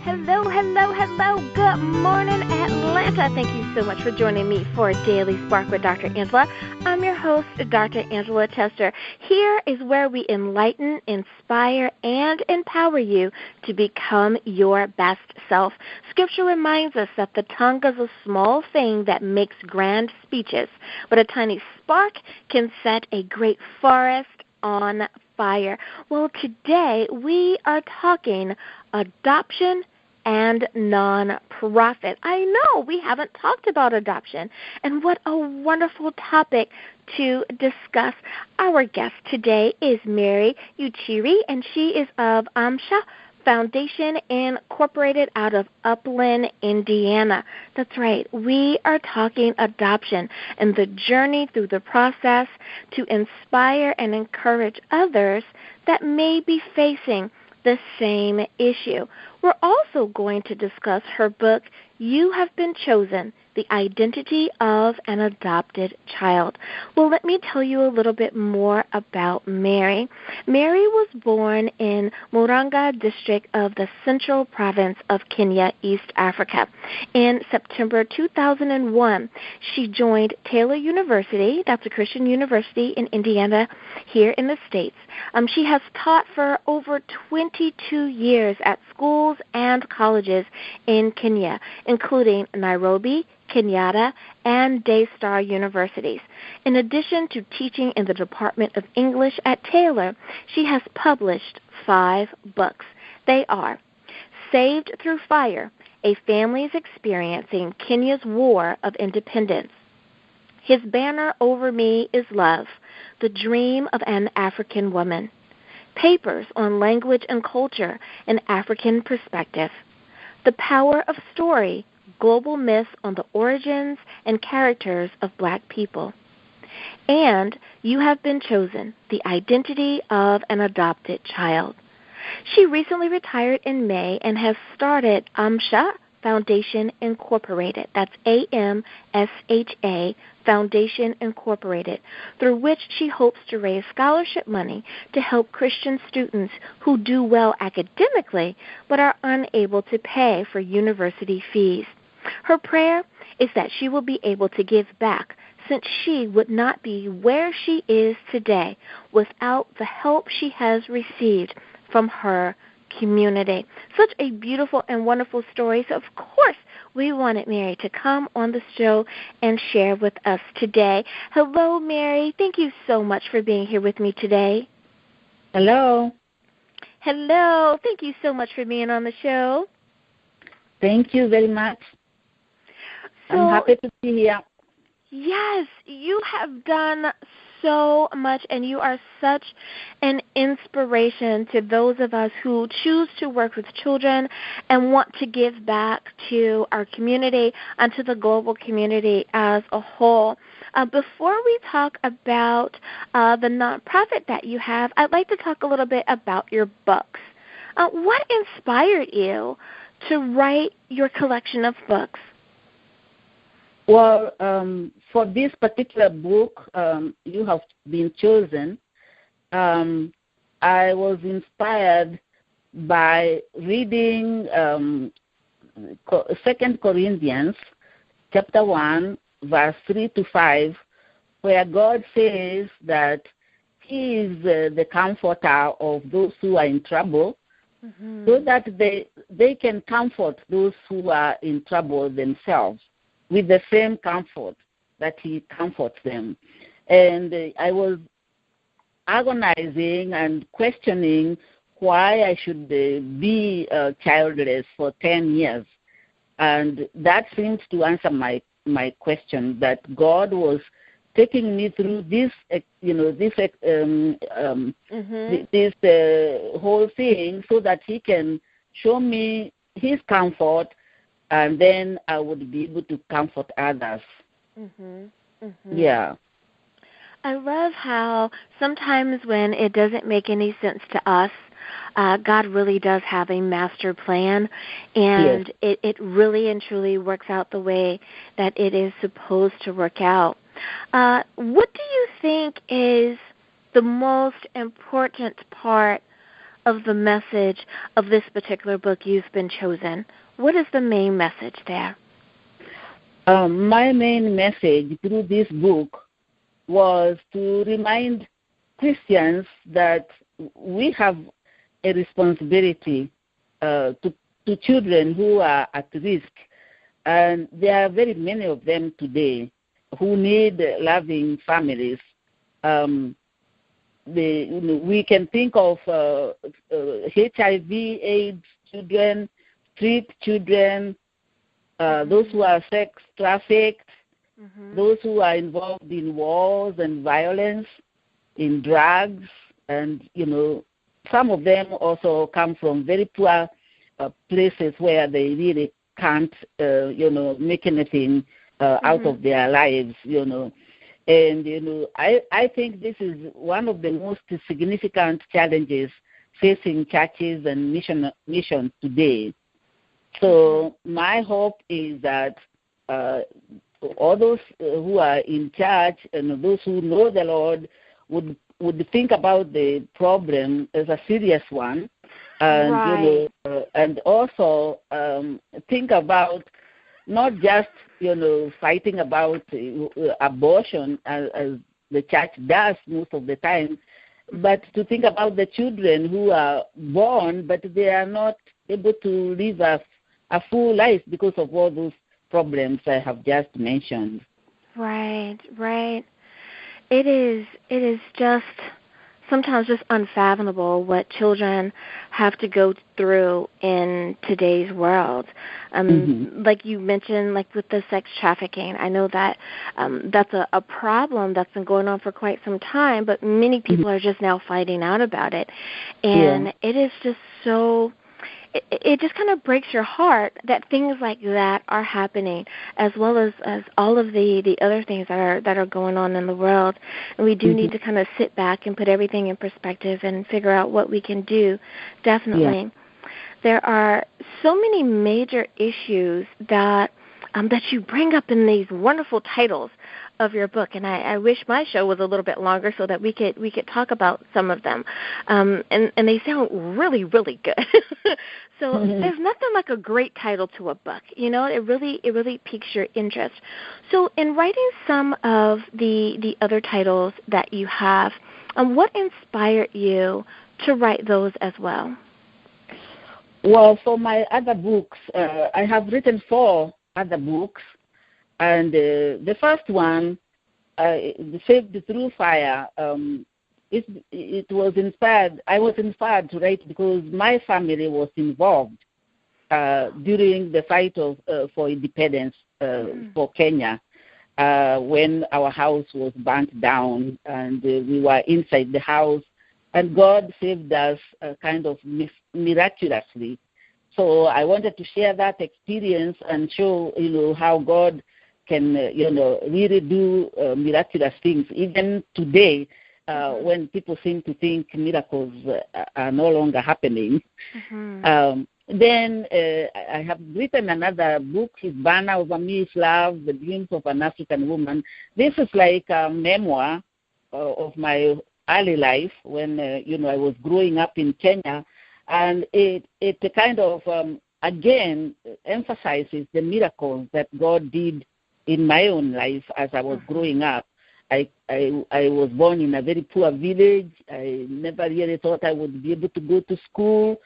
Hello, hello, hello. Good morning, Atlanta. Thank you so much for joining me for Daily Spark with Dr. Angela. I'm your host, Dr. Angela Chester. Here is where we enlighten, inspire, and empower you to become your best self. Scripture reminds us that the tongue is a small thing that makes grand speeches, but a tiny spark can set a great forest on fire. Well, today we are talking adoption and non-profit. I know we haven't talked about adoption, and what a wonderful topic to discuss. Our guest today is Mary-Muchiri, and she is of Amsha-Foundation Incorporated out of Upland, Indiana. That's right. We are talking adoption and the journey through the process to inspire and encourage others that may be facing the same issue. We're also going to discuss her book, You Have Been Chosen, The Identity of an Adopted Child. Well, let me tell you a little bit more about Mary. Mary was born in Murang'a district of the Central Province of Kenya, East Africa. In September 2001, she joined Taylor University, that's a Christian university in Indiana, here in the States. She has taught for over 22 years at schools and colleges in Kenya, including Nairobi, Kenyatta, and Daystar universities. In addition to teaching in the Department of English at Taylor, she has published 5 books. They are Saved Through Fire, A Family's Experiencing Kenya's War of Independence, His Banner Over Me is Love, The Dream of an African Woman, Papers on Language and Culture, an African Perspective, The Power of Story, Global Myths on the Origins and Characters of Black People, and You Have Been Chosen, The Identity of an Adopted Child. She recently retired in May and has started Amsha-Foundation Incorporated, that's AMSHA Foundation Incorporated, through which she hopes to raise scholarship money to help Christian students who do well academically but are unable to pay for university fees. Her prayer is that she will be able to give back, since she would not be where she is today without the help she has received from her community. Such a beautiful and wonderful story. So, of course, we wanted Mary to come on the show and share with us today. Hello, Mary. Thank you so much for being here with me today. Hello. Hello. Thank you so much for being on the show. Thank you very much. I'm happy to be here. Yes, you have done so much, and you are such an inspiration to those of us who choose to work with children and want to give back to our community and to the global community as a whole. Before we talk about the nonprofit that you have, I'd like to talk a little bit about your books. What inspired you to write your collection of books? Well, for this particular book, You Have Been Chosen, I was inspired by reading 2 Corinthians chapter 1, verse 3 to 5, where God says that He is the comforter of those who are in trouble, so that they can comfort those who are in trouble themselves with the same comfort that He comforts them. And I was agonizing and questioning why I should be childless for 10 years. And that seemed to answer my question, that God was taking me through this, this whole thing so that He can show me His comfort, and then I would be able to comfort others. Yeah. I love how sometimes when it doesn't make any sense to us, God really does have a master plan, and Yes. it really and truly works out the way that it is supposed to work out. What do you think is the most important part of the message of this particular book, You've Been Chosen? What is the main message there? My main message through this book was to remind Christians that we have a responsibility to children who are at risk. And there are very many of them today who need loving families. We can think of HIV, AIDS children, street children, those who are sex trafficked, those who are involved in wars and violence, in drugs, and, some of them also come from very poor places where they really can't, make anything out of their lives, And, I think this is one of the most significant challenges facing churches and missions today. So my hope is that all those who are in church and those who know the Lord would think about the problem as a serious one, and right. And also think about not just fighting about abortion as the church does most of the time, but to think about the children who are born but they are not able to live a full life because of all those problems I have just mentioned. Right. It is just sometimes just unfathomable what children have to go through in today's world. Like you mentioned, like with the sex trafficking, I know that that's a problem that's been going on for quite some time, but many people are just now finding out about it. And it is just so... It just kind of breaks your heart that things like that are happening, as well as all of the other things that are going on in the world. And we do need to kind of sit back and put everything in perspective and figure out what we can do. Definitely. Yeah. There are so many major issues that you bring up in these wonderful titles of your book, and I wish my show was a little bit longer so that we could talk about some of them, and they sound really, really good. So there's nothing like a great title to a book, It really piques your interest. So in writing some of the other titles that you have, what inspired you to write those as well? Well, for my other books, I have written 4 other books, and the first one, Saved Through Fire, it was inspired. I was inspired to write because my family was involved during the fight for independence for Kenya, when our house was burnt down and we were inside the house, and God saved us kind of miraculously. So I wanted to share that experience and show, how God can, really do miraculous things. Even today, when people seem to think miracles are no longer happening. Then I have written another book, His Banner Over Me is Love, The Dreams of an African Woman. This is like a memoir of my early life when, I was growing up in Kenya. And it kind of, again, emphasizes the miracles that God did in my own life as I was growing up. I was born in a very poor village. I never really thought I would be able to go to school,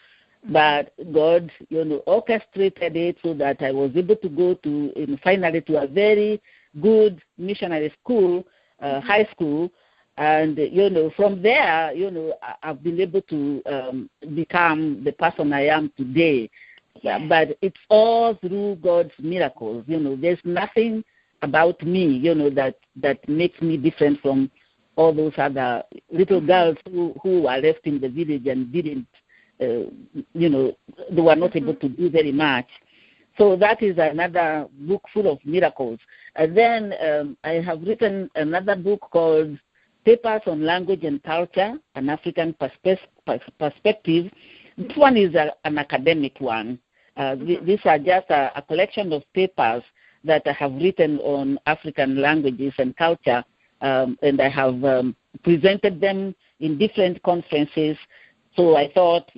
but God, orchestrated it so that I was able to go finally to a very good missionary school, high school. And, from there, I've been able to become the person I am today. Yeah. But it's all through God's miracles. There's nothing about me, that makes me different from all those other little girls who were left in the village and didn't, they were not able to do very much. So that is another book full of miracles. And then I have written another book called Papers on Language and Culture, an African Perspective. This one is an academic one. These are just a collection of papers that I have written on African languages and culture, and I have presented them in different conferences So I thought,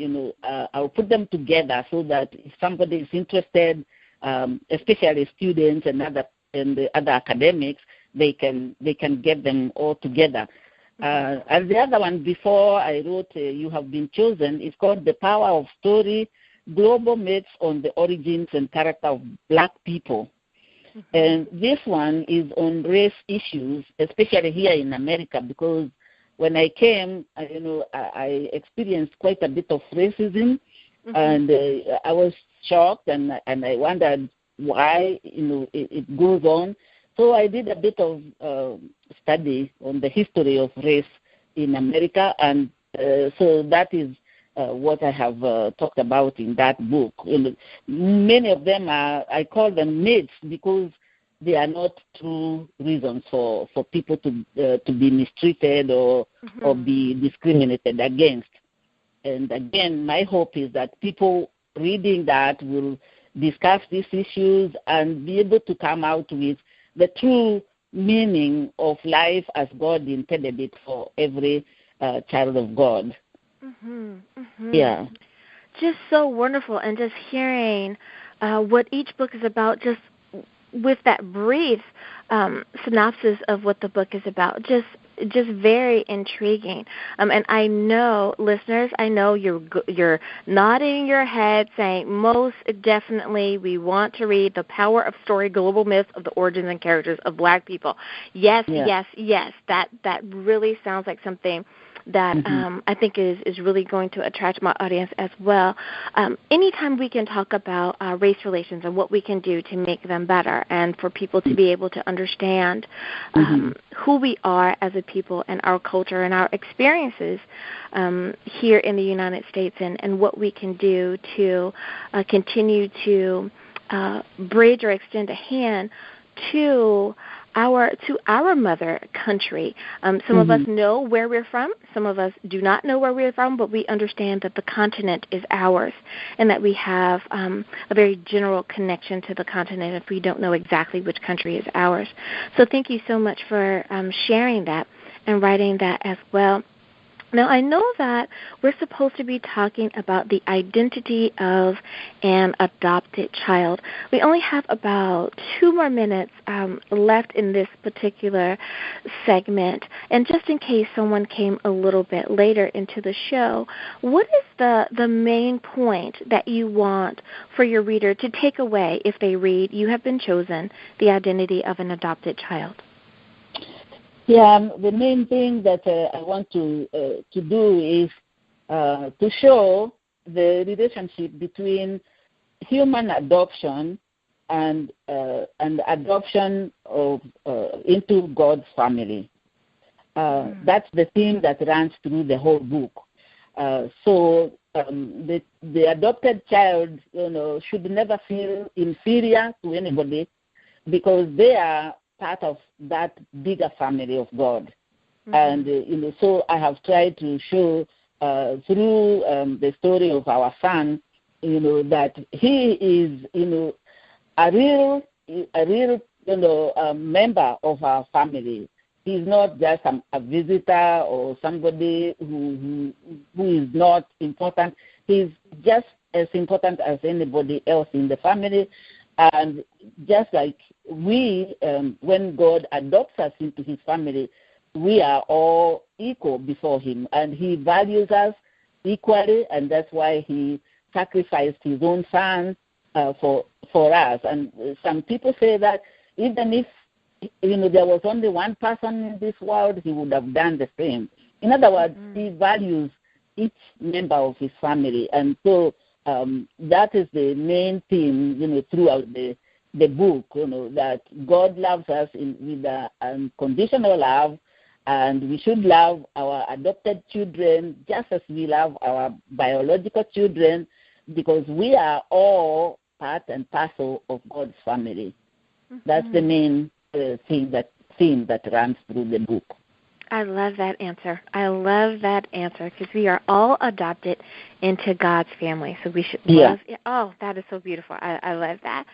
I'll put them together so that if somebody is interested, especially students and the other academics, they can get them all together. And the other one before I wrote You Have Been Chosen is called The Power of Story, Global Myths on the Origins and Character of Black People. And this one is on race issues, especially here in America, because when I came, I experienced quite a bit of racism, and I was shocked, and I wondered why, it goes on. So I did a bit of study on the history of race in America, and so that is what I have talked about in that book. Many of them I call them myths because they are not true reasons for people to be mistreated or be discriminated against. And again, my hope is that people reading that will discuss these issues and be able to come out with the true meaning of life as God intended it for every child of God. Yeah. Just so wonderful, and just hearing what each book is about, just with that brief synopsis of what the book is about, just very intriguing. And I know, listeners, you're nodding your head saying, most definitely we want to read The Power of Story, Global Myths of the Origins and Characters of Black People. Yes. That really sounds like something that I think is really going to attract my audience as well. Anytime we can talk about race relations and what we can do to make them better and for people to be able to understand who we are as a people and our culture and our experiences here in the United States and what we can do to continue to bridge or extend a hand to our mother country. Some of us know where we're from. Some of us do not know where we're from, but we understand that the continent is ours and that we have a very general connection to the continent if we don't know exactly which country is ours. So thank you so much for sharing that and writing that as well. Now, I know that we're supposed to be talking about the identity of an adopted child. We only have about 2 more minutes left in this particular segment. And just in case someone came a little bit later into the show, what is the main point that you want for your reader to take away if they read You Have Been Chosen, The Identity of an Adopted Child? Yeah, the main thing that I want to do is to show the relationship between human adoption and adoption of into God's family. That's the theme that runs through the whole book. So the adopted child, should never feel inferior to anybody because they are part of that bigger family of God. And, so I have tried to show through the story of our son, that he is, a real member of our family. He's not just a visitor or somebody who is not important. He's just as important as anybody else in the family. And just like we, when God adopts us into his family, we are all equal before him. And he values us equally, and that's why he sacrificed his own son for us. And some people say that even if there was only one person in this world, he would have done the same. In other words, he values each member of his family. And so that is the main theme, throughout the book, that God loves us with unconditional love, and we should love our adopted children just as we love our biological children, because we are all part and parcel of God's family. That's the main theme that runs through the book. I love that answer. I love that answer because we are all adopted into God's family. So we should love it. Oh, that is so beautiful. I love that.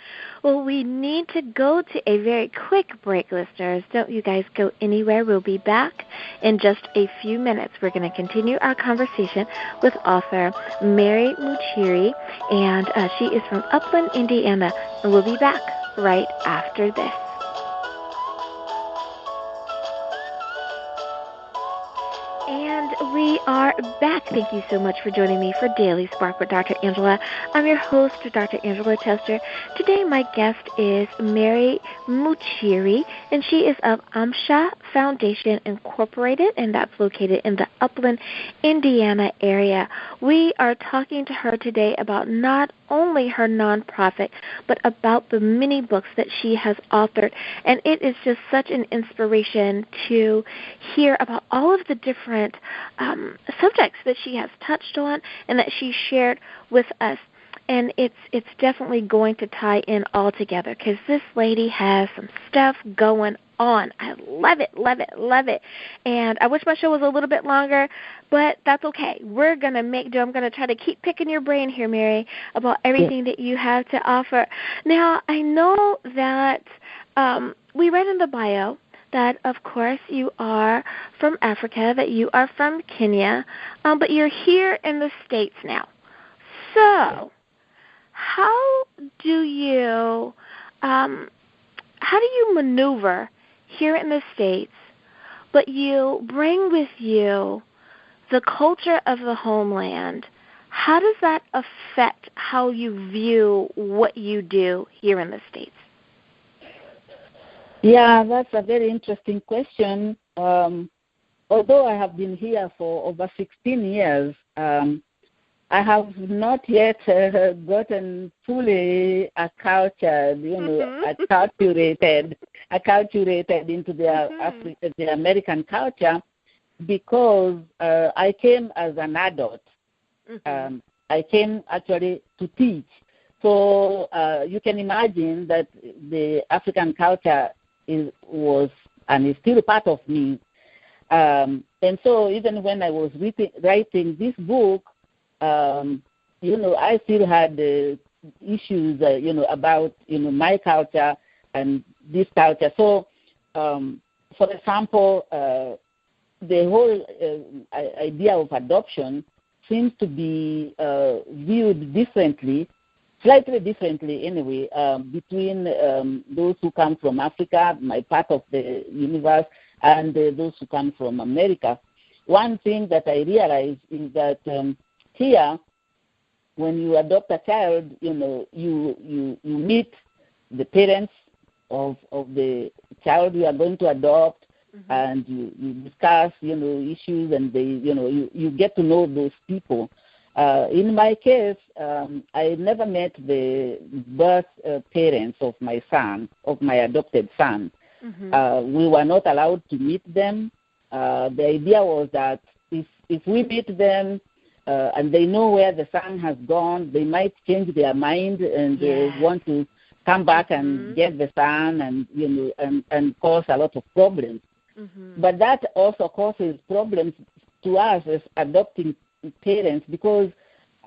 Well, we need to go to a very quick break, listeners. Don't you guys go anywhere. We'll be back in just a few minutes. We're going to continue our conversation with author Mary-Muchiri, and she is from Upland, Indiana. And we'll be back right after this. And we are back. Thank you so much for joining me for Daily Spark with Dr. Angela. I'm your host, Dr. Angela Tester. Today my guest is Mary-Muchiri, and she is of Amsha-Foundation Incorporated, and that's located in the Upland, Indiana area. We are talking to her today about not only her nonprofit, but about the many books that she has authored. And it is just such an inspiration to hear about all of the different subjects that she has touched on and that she shared with us. And it's definitely going to tie in all together because this lady has some stuff going on. I love it, love it, love it. And I wish my show was a little bit longer, but that's okay. We're going to make do. I'm going to try to keep picking your brain here, Mary, about everything that you have to offer. Now, I know that we read in the bio that, of course, you are from Africa, that you are from Kenya, but you're here in the States now. So how do you maneuver here in the States, but you bring with you the culture of the homeland? How does that affect how you view what you do here in the States? Yeah, that's a very interesting question. Although I have been here for over 16 years, I have not yet gotten fully acculturated into the American culture because I came as an adult. I came actually to teach. So you can imagine that the African culture was and is still part of me. And so even when I was writing this book, I still had issues, about, my culture and this culture. So, for example, the whole idea of adoption seems to be viewed differently, slightly differently anyway, between those who come from Africa, my part of the universe, and those who come from America. One thing that I realized is that here, when you adopt a child, you meet the parents of the child you are going to adopt, and you discuss, issues, and you get to know those people. In my case, I never met the birth parents of my son, of my adopted son. We were not allowed to meet them. The idea was that if we meet them and they know where the son has gone, they might change their mind and want to come back and get the son and cause a lot of problems. But that also causes problems to us as adopting parents because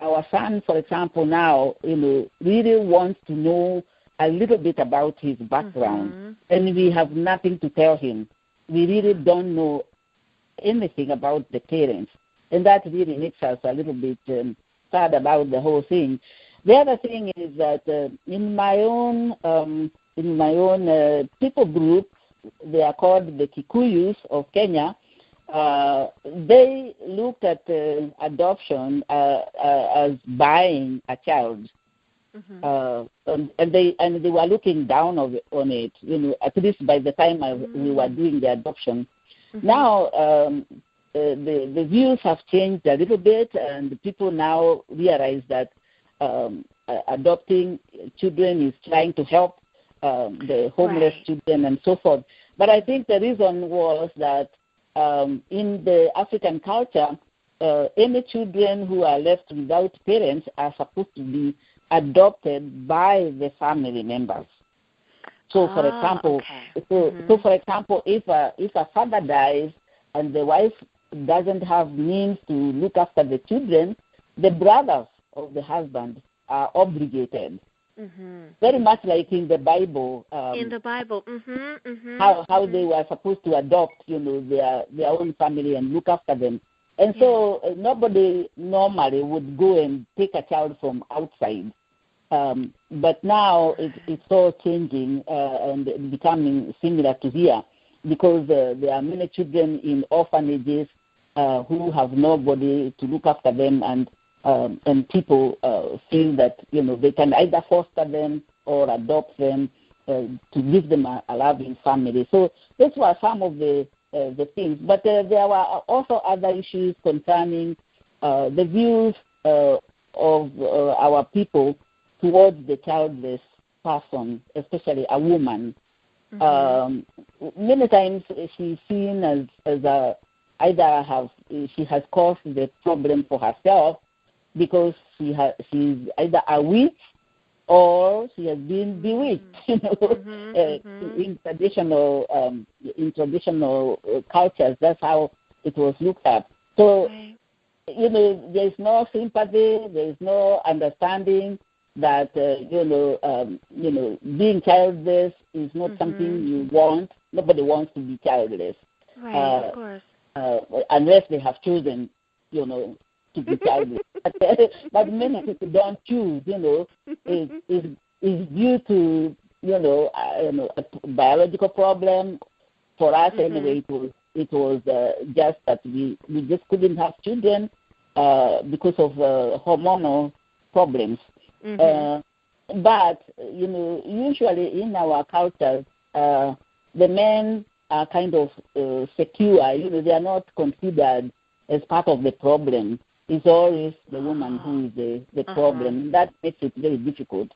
our son, for example, now, really wants to know a little bit about his background, and we have nothing to tell him. We really don't know anything about the parents, and that really makes us a little bit sad about the whole thing. The other thing is that in my own people group, they are called the Kikuyus of Kenya. They looked at adoption as buying a child, and they were looking down on it. At least by the time we were doing the adoption. Now the views have changed a little bit, and people now realize that adopting children is trying to help the homeless children and so forth. But I think the reason was that in the African culture, any children who are left without parents are supposed to be adopted by the family members. So, for example, if a father dies and the wife doesn't have means to look after the children, the brothers of the husband are obligated. Very much like in the Bible. In the Bible. How they were supposed to adopt, their own family and look after them. And so nobody normally would go and take a child from outside. But now it's all changing and becoming similar to here, because there are many children in orphanages who have nobody to look after them, and people feel that they can either foster them or adopt them to give them a loving family. So those were some of the things. But there were also other issues concerning the views of our people towards the childless person, especially a woman. Many times she's seen as she has caused the problem for herself, because she's either a witch or she has been bewitched. In traditional cultures, that's how it was looked at. So there's no sympathy, there's no understanding that being childless is not something you want. Nobody wants to be childless, of course, unless they have chosen, to be childless. But many people don't choose. Is due to a biological problem. For us, anyway, it was just that we just couldn't have children because of hormonal problems. But usually in our culture, the men are kind of secure. They are not considered as part of the problem. It's always the woman who is the problem. That makes it very difficult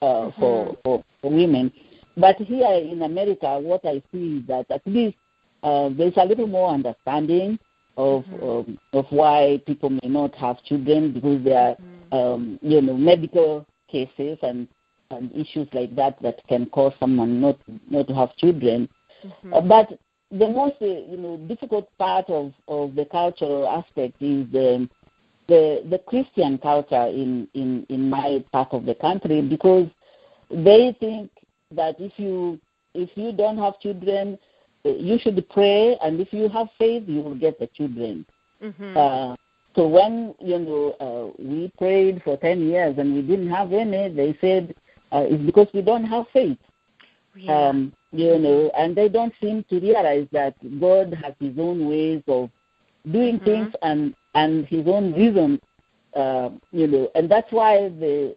for women. But here in America, what I see is that at least there's a little more understanding of why people may not have children, because there are medical cases and issues like that can cause someone not to have children. But the most difficult part of the cultural aspect is the Christian culture in my part of the country, because they think that if you don't have children, you should pray, and if you have faith, you will get the children. So when we prayed for 10 years and we didn't have any, they said it's because we don't have faith. And they don't seem to realize that God has His own ways of doing things and His own reason. And that's why the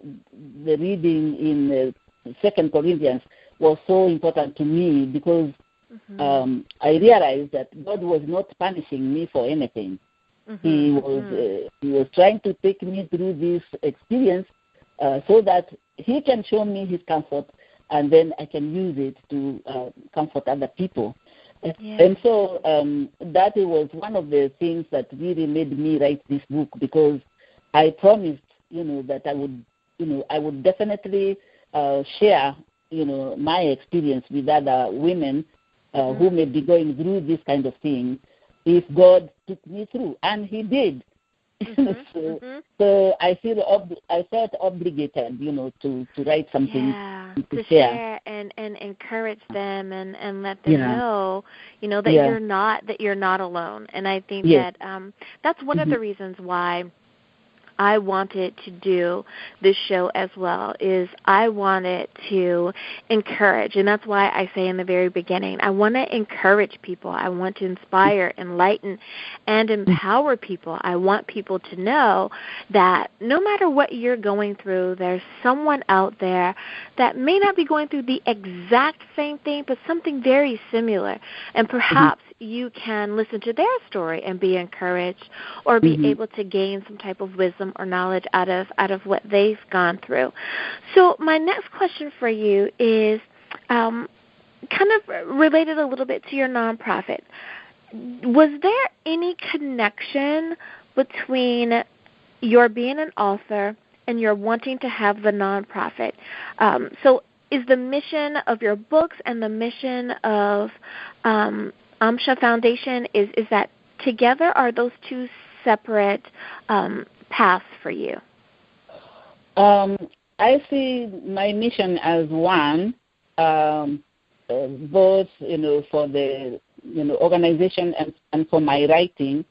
reading in 2 Corinthians was so important to me, because I realized that God was not punishing me for anything. He was trying to take me through this experience so that He can show me His comfort, and then I can use it to comfort other people. And so that was one of the things that really made me write this book, because I promised, that I would definitely share, my experience with other women who may be going through this kind of thing, if God took me through, and He did. So I felt obligated, to write something to share and encourage them and let them know, that you're not alone. And I think that that's one of the reasons why I wanted to do this show as well, is I wanted to encourage, and that's why I say in the very beginning, I want to encourage people. I want to inspire, enlighten, and empower people. I want people to know that no matter what you're going through, there's someone out there that may not be going through the exact same thing, but something very similar. And perhaps you can listen to their story and be encouraged, or be able to gain some type of wisdom or knowledge out of what they've gone through. So my next question for you is kind of related a little bit to your nonprofit. Was there any connection between your being an author and your wanting to have the nonprofit? So is the mission of your books and the mission of Amsha-Foundation, is that together, or are those two separate paths for you? I see my mission as one, both, for the, organization and for my writing.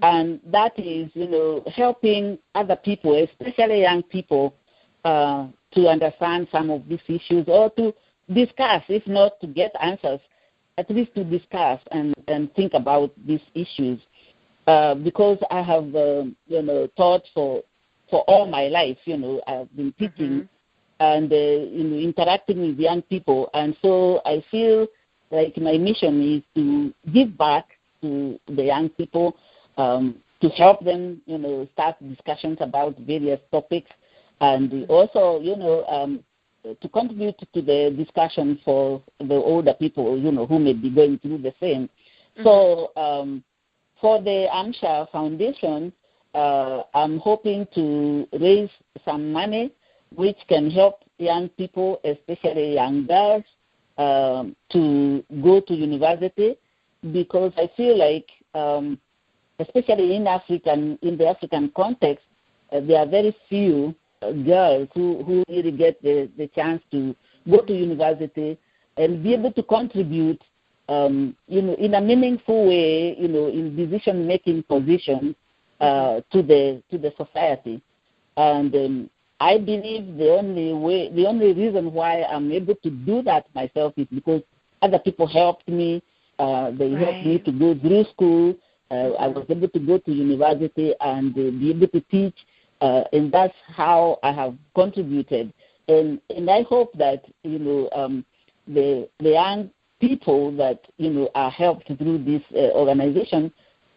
And that is, helping other people, especially young people, to understand some of these issues, or to discuss, if not to get answers, at least to discuss and think about these issues. Because I have, taught for all my life, I've been teaching and, interacting with young people. And so I feel like my mission is to give back to the young people, to help them, start discussions about various topics, and also, to contribute to the discussion for the older people, who may be going through the same. So for the Amsha-Foundation, I'm hoping to raise some money which can help young people, especially young girls, to go to university, because I feel like, especially in the African context, there are very few girls who really get the chance to go to university and be able to contribute, in a meaningful way, in decision-making positions to the society. And I believe the only reason why I'm able to do that myself is because other people helped me. They helped me to go through school. I was able to go to university and be able to teach, and that's how I have contributed. And I hope that, the young people that, are helped through this organization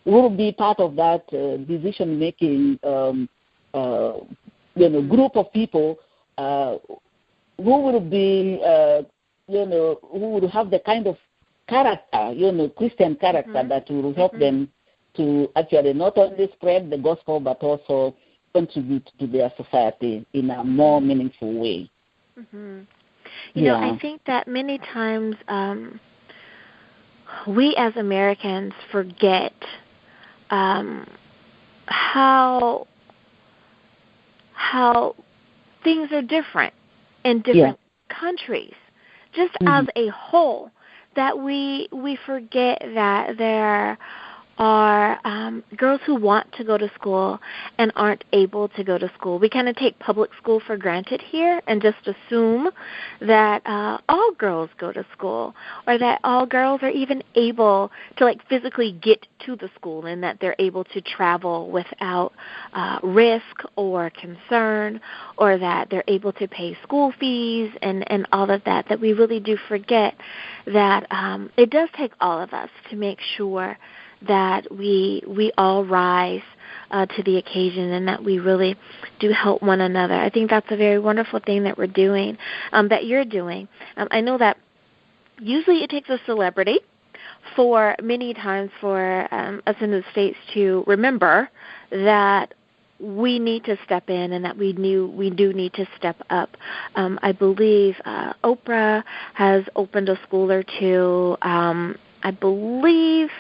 will be part of that decision-making, group of people who will be, who will have the kind of character, Christian character that will help them to actually not only spread the gospel but also contribute to their society in a more meaningful way. You know, I think that many times we as Americans forget how things are different in different countries, just as a whole, that we forget that there are girls who want to go to school and aren't able to go to school. We kind of take public school for granted here and just assume that all girls go to school, or that all girls are even able to physically get to the school, and that they're able to travel without risk or concern, or that they're able to pay school fees and all of that, that we really do forget that it does take all of us to make sure that we all rise to the occasion, and that we really do help one another. I think that's a very wonderful thing that we're doing, that you're doing. I know that usually it takes a celebrity for many times for us in the States to remember that we need to step in, and that we do need to step up. I believe Oprah has opened a school or two. I believe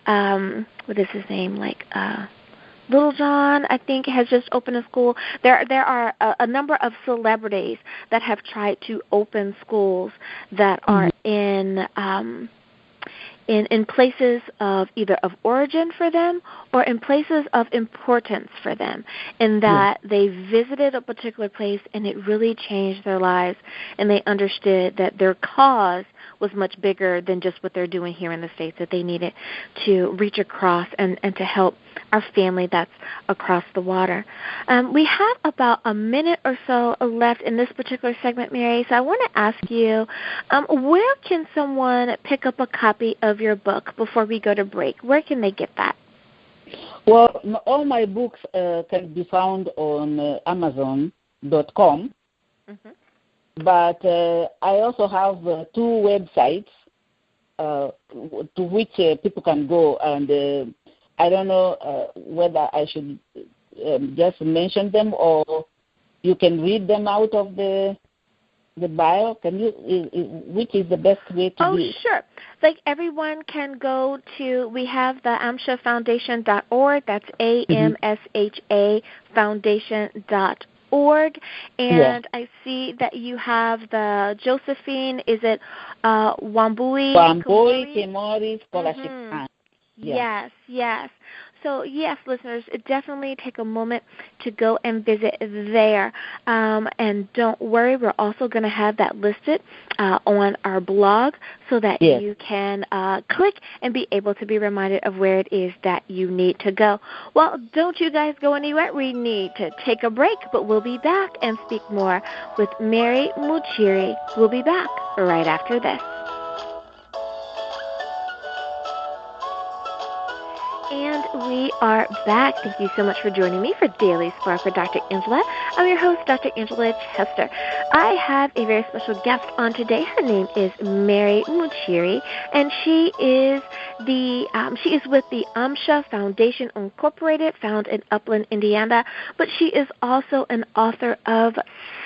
what is his name? Little John, I think, has just opened a school. There are a number of celebrities that have tried to open schools that are in places of either of origin for them or in places of importance for them, in that they visited a particular place and it really changed their lives, and they understood that their cause was much bigger than just what they're doing here in the States, that they needed to reach across and to help our family that's across the water. We have about a minute or so left in this particular segment, Mary, so I want to ask you, where can someone pick up a copy of your book before we go to break? Where can they get that? Well, all my books can be found on Amazon.com. But I also have 2 websites to which people can go, and I don't know whether I should just mention them, or you can read them out of the the bio? Can you? Which is the best way to do it? Oh, sure. Like everyone can go to. We have the amsha-foundation.org. That's AMSHA foundation.org. And I see that you have the Josephine. Is it Wambui Kemori Scholarship Fund. Yes, yes. So, yes, listeners, definitely take a moment to go and visit there. And don't worry, we're also going to have that listed on our blog so that you can click and be able to be reminded of where it is that you need to go. Well, don't you guys go anywhere. We need to take a break, but we'll be back and speak more with Mary-Muchiri. We'll be back right after this. And we are back. Thank you so much for joining me for Daily Spark with Dr. Angela. I'm your host, Dr. Angela Chester. I have a very special guest on today. Her name is Mary-Muchiri, and she is with the Amsha-Foundation Incorporated, found in Upland, Indiana. But she is also an author of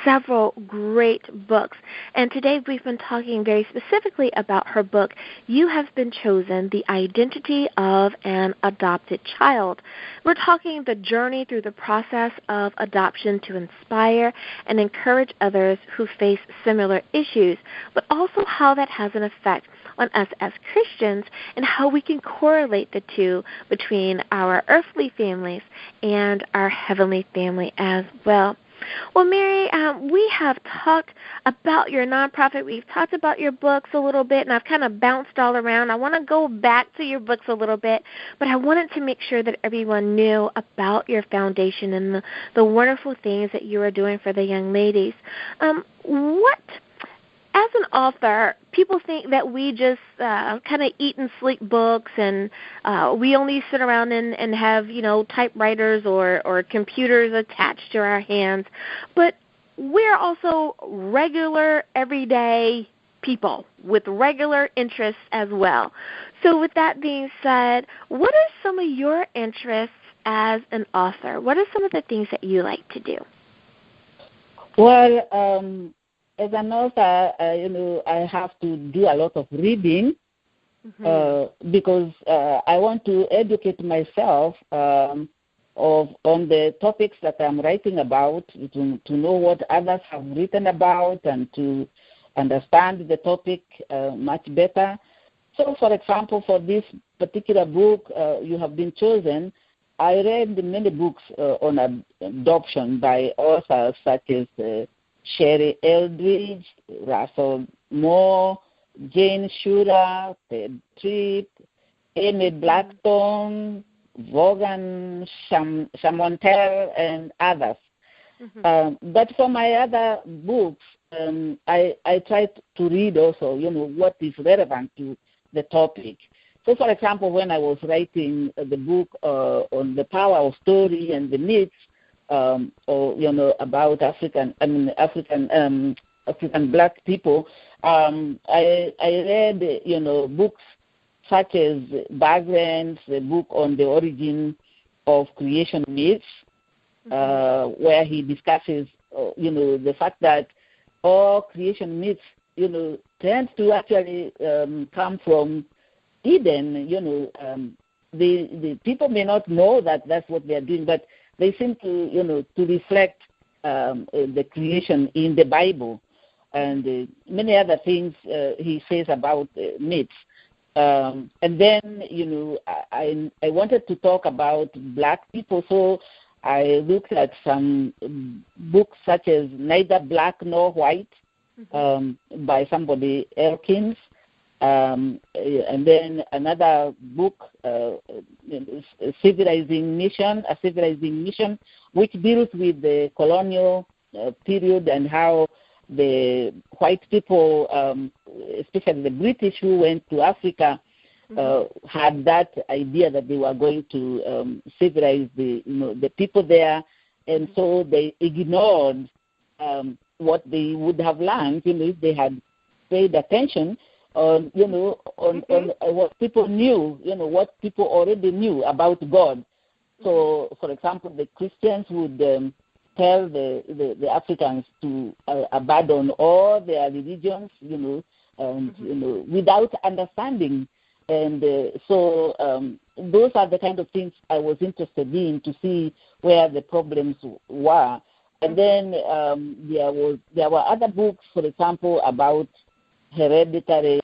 several great books. And today we've been talking very specifically about her book, You Have Been Chosen: The Identity of an Adopted Child. We're talking the journey through the process of adoption to inspire and encourage others who face similar issues, but also how that has an effect on us as Christians and how we can correlate the two between our earthly families and our heavenly family as well. Well, Mary, we have talked about your nonprofit. We've talked about your books a little bit, and I've kind of bounced all around. I want to go back to your books a little bit, but I wanted to make sure that everyone knew about your foundation and the wonderful things that you are doing for the young ladies. As an author, people think that we just kind of eat and sleep books, and we only sit around and have, typewriters or computers attached to our hands. But we're also regular, everyday people with regular interests as well. So with that being said, what are some of your interests as an author? What are some of the things that you like to do? Well, as an author, I have to do a lot of reading because I want to educate myself on the topics that I'm writing about, to know what others have written about and to understand the topic much better. So, for example, for this particular book, You Have Been Chosen, I read many books on adoption by authors such as Sherry Eldridge, Russell Moore, Jane Shura, Ted Tripp, Amy Blackstone, Vaughan Chamontel, and others. But for my other books, I try to read also, what is relevant to the topic. So, for example, when I was writing the book on the power of story and the myths, about African black people, I read, books such as Bagland's the book on the origin of creation myths, where he discusses, the fact that all creation myths, tend to actually come from Eden. The people may not know that that's what they are doing, but they seem to, to reflect the creation in the Bible and many other things he says about myths. And then, I wanted to talk about black people, so I looked at some books such as Neither Black Nor White by somebody Elkins. And then another book, A Civilizing Mission, which deals with the colonial period and how the white people, especially the British who went to Africa, had that idea that they were going to civilize the people there, and so they ignored what they would have learned, if they had paid attention on what people knew, what people already knew about God. So, for example, the Christians would tell the Africans to abandon all their religions, and without understanding. And so those are the kind of things I was interested in, to see where the problems were. And then there were other books, for example, about hereditary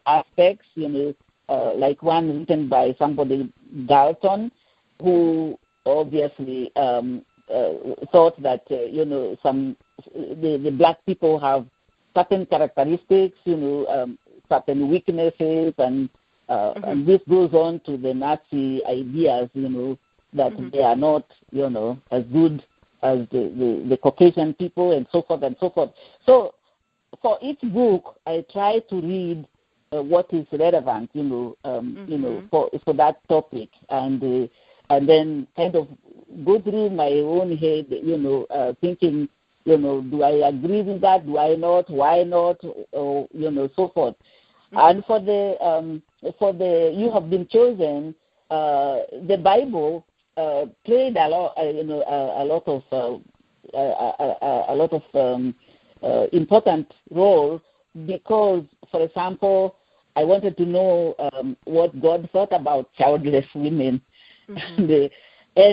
aspects, like one written by somebody, Galton, who obviously thought that the black people have certain characteristics, certain weaknesses, and this goes on to the Nazi ideas, that they are not, as good as the Caucasian people, and so forth and so forth. So for each book, I try to read what is relevant, for that topic, and then kind of go through my own head, thinking, do I agree with that? Do I not? Why not? Or, so forth. And for the You Have Been Chosen, the Bible played a lot of important role, because, for example, I wanted to know what God thought about childless women, and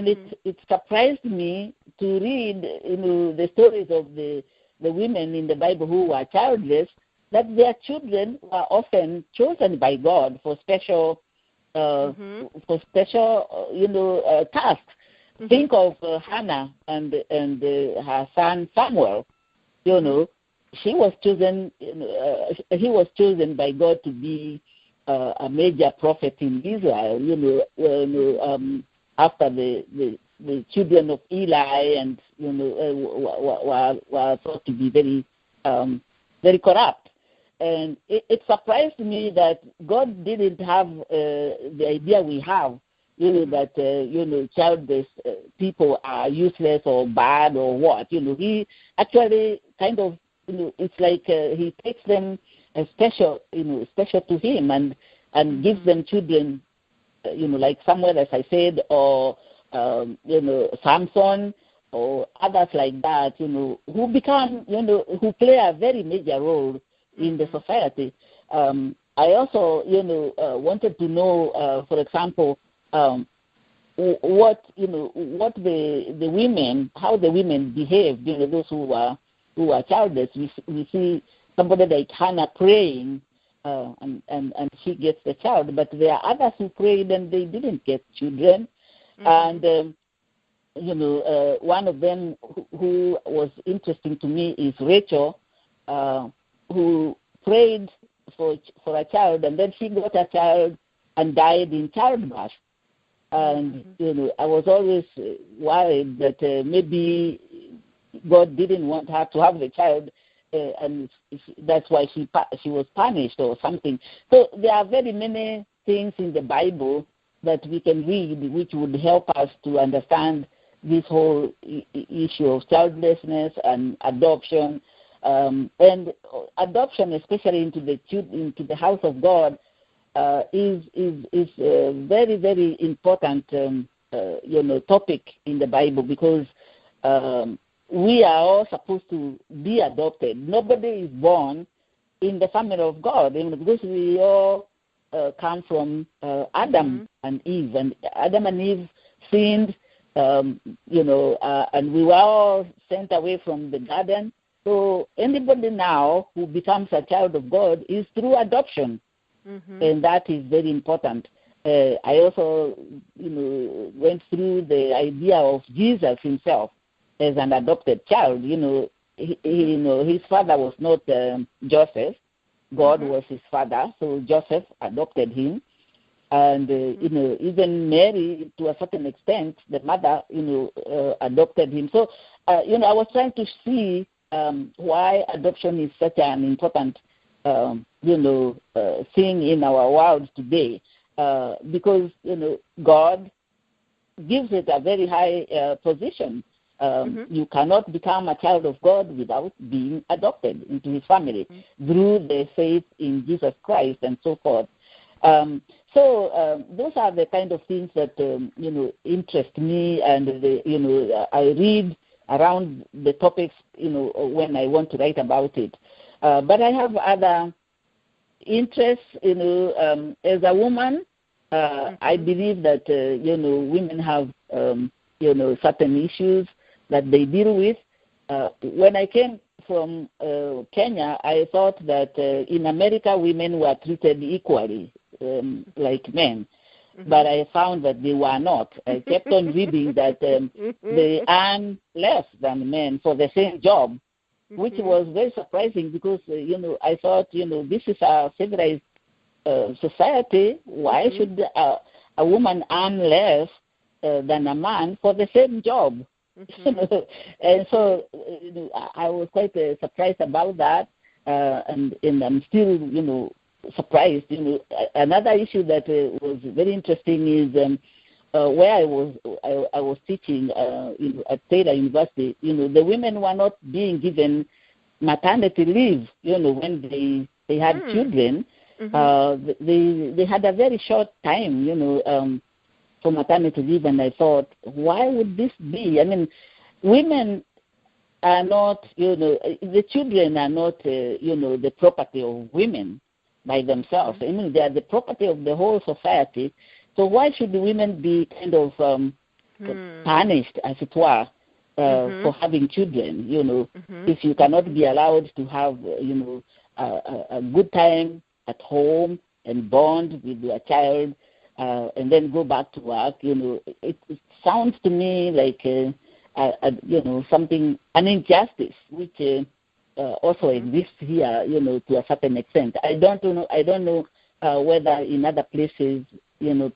it surprised me to read the stories of the women in the Bible who were childless, that their children were often chosen by God for special tasks. Think of Hannah and her son Samuel. She was chosen. He was chosen by God to be a major prophet in Israel. After the children of Eli and were thought to be very very corrupt. And it surprised me that God didn't have the idea we have, that, childless people are useless or bad or what. He actually kind of, it's like he takes them special to him, and gives them children, like Samuel, as I said, or, Samson, or others like that, who become, who play a very major role in the society. I also, wanted to know, for example, what the women, how the women behaved, those who are childless. We see somebody like Hannah praying, and she gets the child, but there are others who prayed and they didn't get children. And one of them who was interesting to me is Rachel, who prayed for a child, and then she got a child and died in childbirth. And I was always worried that maybe God didn't want her to have the child, and that's why she was punished or something. So there are very many things in the Bible that we can read which would help us to understand this whole issue of childlessness and adoption. And adoption, especially into the house of God, is a very, very important topic in the Bible, because we are all supposed to be adopted. Nobody is born in the family of God, because we all come from Adam and Eve, and Adam and Eve sinned, and we were all sent away from the garden. So anybody now who becomes a child of God is through adoption, and that is very important. I also, went through the idea of Jesus himself as an adopted child. His father was not Joseph. God was his father, so Joseph adopted him. And, even Mary, to a certain extent, the mother, adopted him. So, I was trying to see why adoption is such an important, thing in our world today. Because, God gives it a very high position. You cannot become a child of God without being adopted into his family through the faith in Jesus Christ and so forth. So those are the kind of things that interest me, and I read around the topics when I want to write about it. But I have other interests. As a woman, I believe that women have certain issues that they deal with. When I came from Kenya, I thought that in America women were treated equally, like men. But I found that they were not. I kept on reading that they earn less than men for the same job, which was very surprising because, I thought, this is a civilized society. Why should a woman earn less than a man for the same job? And so I was quite surprised about that, and I'm still, surprised. Another issue that was very interesting is where I was teaching at Taylor University. The women were not being given maternity leave. When they had children, they had a very short time. For maternity leave, and I thought, why would this be? I mean, women are not, the children are not, the property of women by themselves. I mean, they are the property of the whole society. So why should the women be kind of punished, as it were, for having children? If you cannot be allowed to have, a good time at home and bond with your child, and then go back to work, it sounds to me like something, an injustice, which also exists here, to a certain extent. I don't know whether in other places,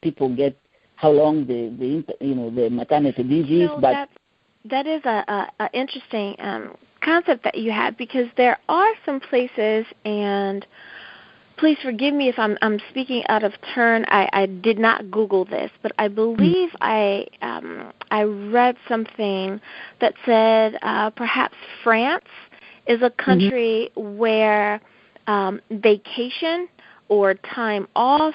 people get how long the maternity leave is, but that is a interesting concept that you have, because there are some places, and please forgive me if I'm speaking out of turn. I did not Google this, but I believe I read something that said perhaps France is a country where vacation or time off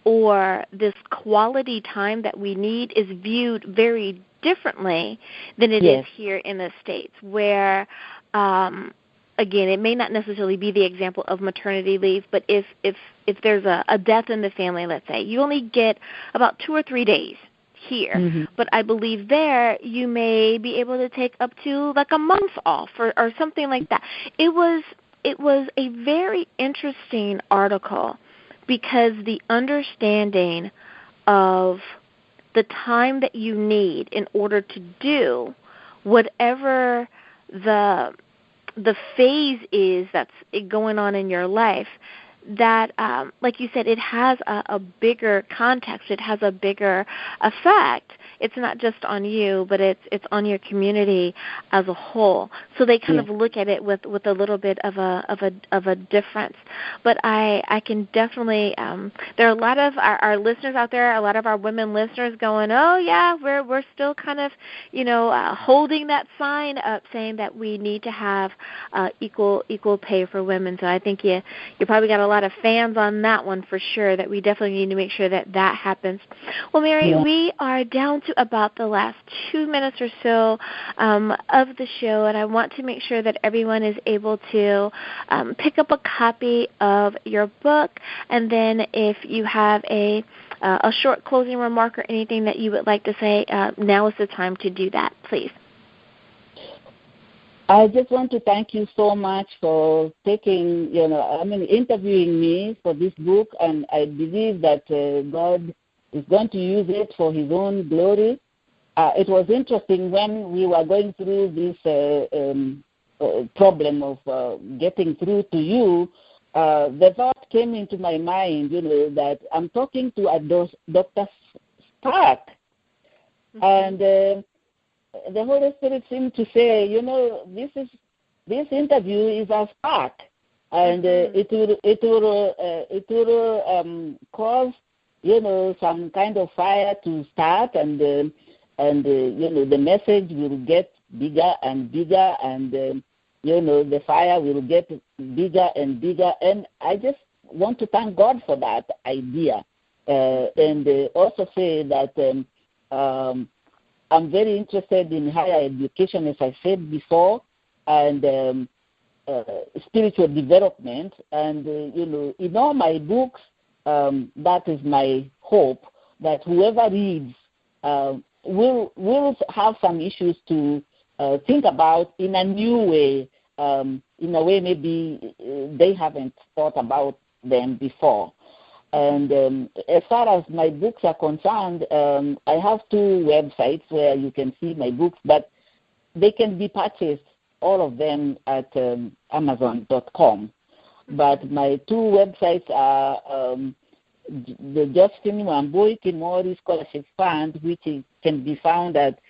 or this quality time that we need is viewed very differently than it is here in the States, where again, it may not necessarily be the example of maternity leave, but if there's a death in the family, let's say, you only get about 2 or 3 days here. But I believe there you may be able to take up to like a month off or something like that. It was a very interesting article, because the understanding of the time that you need in order to do whatever the phase is that's going on in your life, that, like you said, it has a bigger context. It has a bigger effect. It's not just on you, but it's on your community as a whole. So they kind of look at it with a little bit of a difference. But I can definitely there are a lot of our listeners out there, a lot of our women listeners going, oh yeah, we're still kind of holding that sign up, saying that we need to have equal pay for women. So I think you probably got a lot of fans on that one for sure, that we definitely need to make sure that happens. Well, Mary, we are down to about the last 2 minutes or so of the show, and I want to make sure that everyone is able to pick up a copy of your book, and then if you have a short closing remark or anything that you would like to say, now is the time to do that, please. I just want to thank you so much for taking, interviewing me for this book, and I believe that God is going to use it for His own glory. It was interesting when we were going through this problem of getting through to you. The thought came into my mind, that I'm talking to a Dr. Stark, and the Holy Spirit seemed to say, this interview is a spark, and it will cause some kind of fire to start, and the message will get bigger and bigger, and the fire will get bigger and bigger. And I just want to thank God for that idea. and also say that I'm very interested in higher education, as I said before, and spiritual development. And, in all my books, that is my hope, that whoever reads will have some issues to think about in a new way, in a way maybe they haven't thought about them before. And as far as my books are concerned, I have 2 websites where you can see my books, but they can be purchased, all of them, at Amazon.com. But my 2 websites are the Josephine Wambui Kimori Scholarship Fund, which can be found at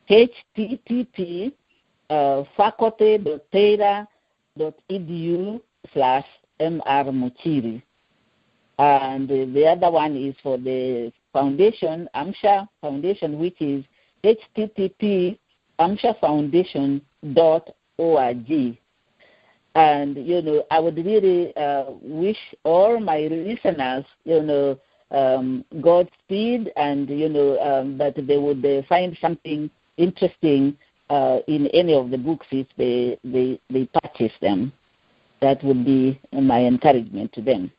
http://faculty.taylor.edu/mr-muchiri. And the other one is for the foundation, amsha-foundation, which is http://amsha-foundation.org. And, I would really wish all my listeners, Godspeed, and, that they would find something interesting in any of the books if they purchase them. That would be my encouragement to them.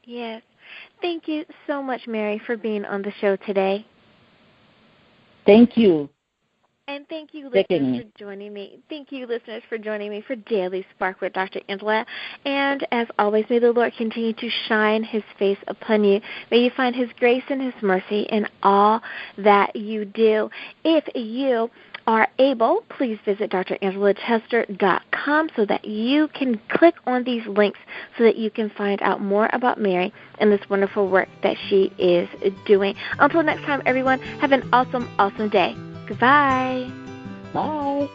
Yes. Thank you so much, Mary, for being on the show today. Thank you. And thank you, listeners, for joining me. Thank you, listeners, for joining me for Daily Spark with Dr. Angela. And as always, may the Lord continue to shine His face upon you. May you find His grace and His mercy in all that you do. If you are able, please visit drangelaTester.com so that you can click on these links so that you can find out more about Mary and this wonderful work that she is doing. Until next time, everyone, have an awesome, awesome day. Goodbye. Bye.